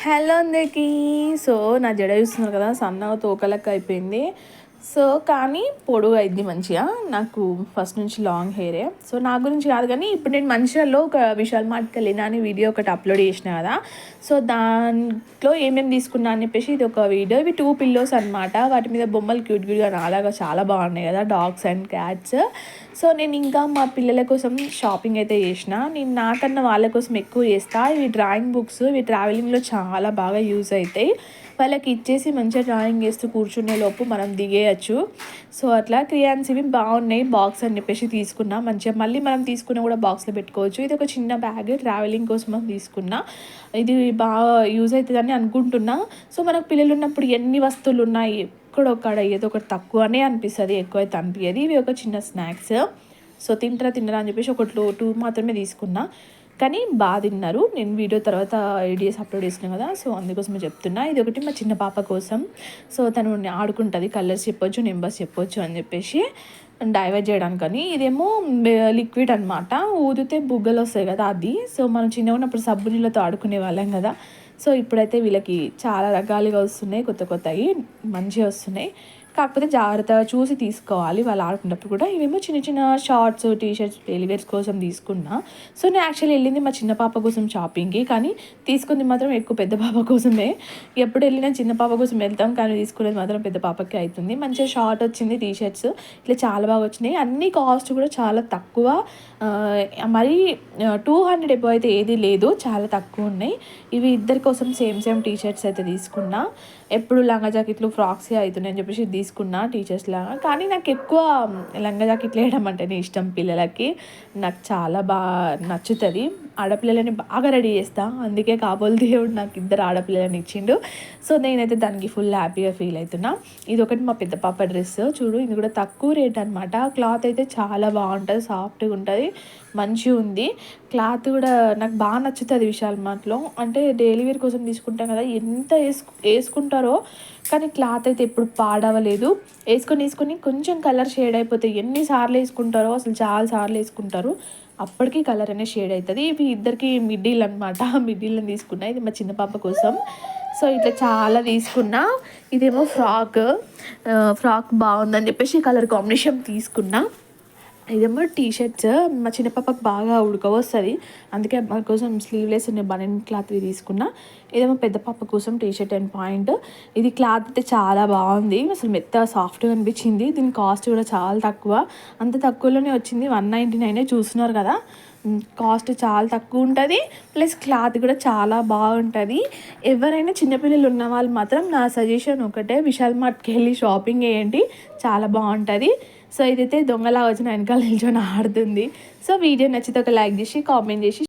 Hello అందరికీ. So నా జడ చూస్తున్నారు కదా, సన్నగా తోకలెక్క అయిపోయింది. సో కానీ పొడుగు అయింది మంచిగా. నాకు ఫస్ట్ నుంచి లాంగ్ హెయిరే. సో నా గురించి కాదు, కానీ ఇప్పుడు నేను మంచిర్యాలలో ఒక విశాల్ మార్ట్కి వెళ్ళినా అని వీడియో ఒకటి అప్లోడ్ చేసిన కదా. సో దాంట్లో ఏమేమి తీసుకున్నా అని చెప్పేసి ఇది ఒక వీడియో. ఇవి 2 పిల్లోస్ అనమాట. వాటి మీద బొమ్మలు క్యూట్ క్యూట్గా నాలాగా చాలా బాగున్నాయి కదా, డాగ్స్ అండ్ క్యాట్స్. సో నేను ఇంకా మా పిల్లల కోసం షాపింగ్ అయితే చేసిన. నేను నాకన్నా వాళ్ళ కోసం ఎక్కువ చేస్తా. ఇవి డ్రాయింగ్ బుక్స్, ఇవి ట్రావెలింగ్లో చాలా బాగా యూజ్ అవుతాయి. వాళ్ళకి ఇచ్చేసి మంచిగా డ్రాయింగ్ వేస్తూ కూర్చునే లోపు మనం దిగేయచ్చు. సో అట్లా క్రియాన్స్ ఇవి బాగున్నాయి. బాక్స్ అని చెప్పేసి తీసుకున్నా. మంచిగా మళ్ళీ మనం తీసుకున్నా కూడా బాక్స్లో పెట్టుకోవచ్చు. ఇది ఒక చిన్న బ్యాగ్ ట్రావెలింగ్ కోసం తీసుకున్నా. ఇది బాగా యూజ్ అవుతుందని అనుకుంటున్నా. సో మనకు పిల్లలు ఉన్నప్పుడు ఎన్ని వస్తువులు ఉన్నాయి, ఎక్కడొక్కడ ఏదో ఒకటి తక్కువనే అనిపిస్తుంది, ఎక్కువైతే అనిపించదు. ఇవి ఒక చిన్న స్నాక్స్. సో తింటారా అని చెప్పేసి ఒక 2 మాత్రమే తీసుకున్నా, కానీ బాగా తిన్నారు. నేను వీడియో తర్వాత ఐడియాస్ అప్లోడ్ చేసినా కదా, సో అందుకోసమే చెప్తున్నా. ఇది ఒకటి మా చిన్న పాప కోసం. సో తను ఆడుకుంటుంది, కలర్స్ చెప్పొచ్చు, నెంబర్స్ చెప్పొచ్చు అని చెప్పేసి డైవర్ట్ చేయడానికని. ఇదేమో లిక్విడ్ అనమాట, ఊదితే బుగ్గలు వస్తాయి కదా అది. సో మనం చిన్నగా ఉన్నప్పుడు సబ్బు నీళ్ళతో ఆడుకునే వాళ్ళం కదా. సో ఇప్పుడైతే వీళ్ళకి చాలా రకాలుగా వస్తున్నాయి, కొత్త కొత్తవి మంచిగా వస్తున్నాయి. కాకపోతే జాగ్రత్తగా చూసి తీసుకోవాలి వాళ్ళు ఆడుకున్నప్పుడు కూడా. ఇవేమో చిన్న చిన్న షార్ట్స్, టీషర్ట్స్, డైలీ వేర్స్ కోసం తీసుకున్నా. సో నేను యాక్చువల్లీ వెళ్ళింది మా చిన్న పాప కోసం షాపింగ్కి, కానీ తీసుకుంది మాత్రం ఎక్కువ పెద్ద పాప కోసమే. ఎప్పుడు వెళ్ళినా చిన్న పాప కోసం వెళ్తాం, కానీ తీసుకునేది మాత్రం పెద్ద పాపకి అవుతుంది. మంచిగా షార్ట్ వచ్చింది, టీషర్ట్స్ ఇట్లా చాలా బాగా వచ్చినాయి. అన్ని కాస్ట్ కూడా చాలా తక్కువ, మరి 200 ఎబో అయితే ఏది లేదు, చాలా తక్కువ ఉన్నాయి. ఇవి ఇద్దరి కోసం సేమ్ టీషర్ట్స్ అయితే తీసుకున్నా. ఎప్పుడు లంగా జాకెట్లు, ఫ్రాక్స్ అవుతున్నాయి అని చెప్పేసి తీసుకున్నా టీచర్స్ లాగా. కానీ నాకు ఎక్కువ లంగా జాకెట్లు వేయడం అంటేనే ఇష్టం. పిల్లలకి నాకు చాలా బాగా నచ్చుతుంది. ఆడపిల్లలని బాగా రెడీ చేస్తా, అందుకే కాబోలు దేవుడు నాకు 2 ఆడపిల్లలని ఇచ్చిండు. సో నేనైతే దానికి ఫుల్ హ్యాపీగా ఫీల్ అవుతున్నా. ఇది ఒకటి మా పెద్ద పాప డ్రెస్ చూడు, ఇది కూడా తక్కువ రేట్ అనమాట. క్లాత్ అయితే చాలా బాగుంటుంది, సాఫ్ట్గా ఉంటుంది, మంచిగా ఉంది. క్లాత్ కూడా నాకు బాగా నచ్చుతుంది విశాల్ మార్ట్లో. అంటే డైలీ వేర్ కోసం తీసుకుంటాం కదా, ఎంత వేసుకుంటారో, కానీ క్లాత్ అయితే ఎప్పుడు పాడవలేదు. వేసుకొని కొంచెం కలర్ షేడ్ అయిపోతాయి. ఎన్నిసార్లు వేసుకుంటారో, అసలు చాలా సార్లు వేసుకుంటారు, అప్పటికి కలర్ అనేది షేడ్ అవుతుంది. ఇవి ఇద్దరికి మిడ్డీలు అనమాట, మిడ్డీలను తీసుకున్నా. ఇది మా చిన్న పాప కోసం. సో ఇట్లా చాలా తీసుకున్నా. ఇదేమో ఫ్రాక్ బాగుందని చెప్పేసి కలర్ కాంబినేషన్ తీసుకున్నా. ఇదేమో టీషర్ట్స్, మా చిన్న పాపకు బాగా ఉడకవస్తుంది, అందుకే మా కోసం స్లీవ్లెస్ ఉన్న బనెన్ క్లాత్ తీసుకున్నా. ఇదేమో పెద్ద పాప కోసం టీషర్ట్ అండ్ పాయింట్. ఇది క్లాత్ అయితే చాలా బాగుంది, అసలు మెత్త సాఫ్ట్గా అనిపించింది. దీని కాస్ట్ కూడా చాలా తక్కువ, అంత తక్కువలోనే వచ్చింది. 199 చూస్తున్నారు కదా, కాస్ట్ చాలా తక్కువ ఉంటుంది. ప్లస్ క్లాత్ కూడా చాలా బాగుంటుంది. ఎవరైనా చిన్నపిల్లలు ఉన్న వాళ్ళు మాత్రం నా సజెషన్ ఒకటే, విశాల్ మార్ట్కి వెళ్ళి షాపింగ్ చేయండి, చాలా బాగుంటుంది. సో ఇదైతే దొంగలా వచ్చిన వెనకాల నిల్చొని ఆడుతుంది. సో వీడియో నచ్చితే ఒక లైక్ చేసి, కామెంట్ చేసి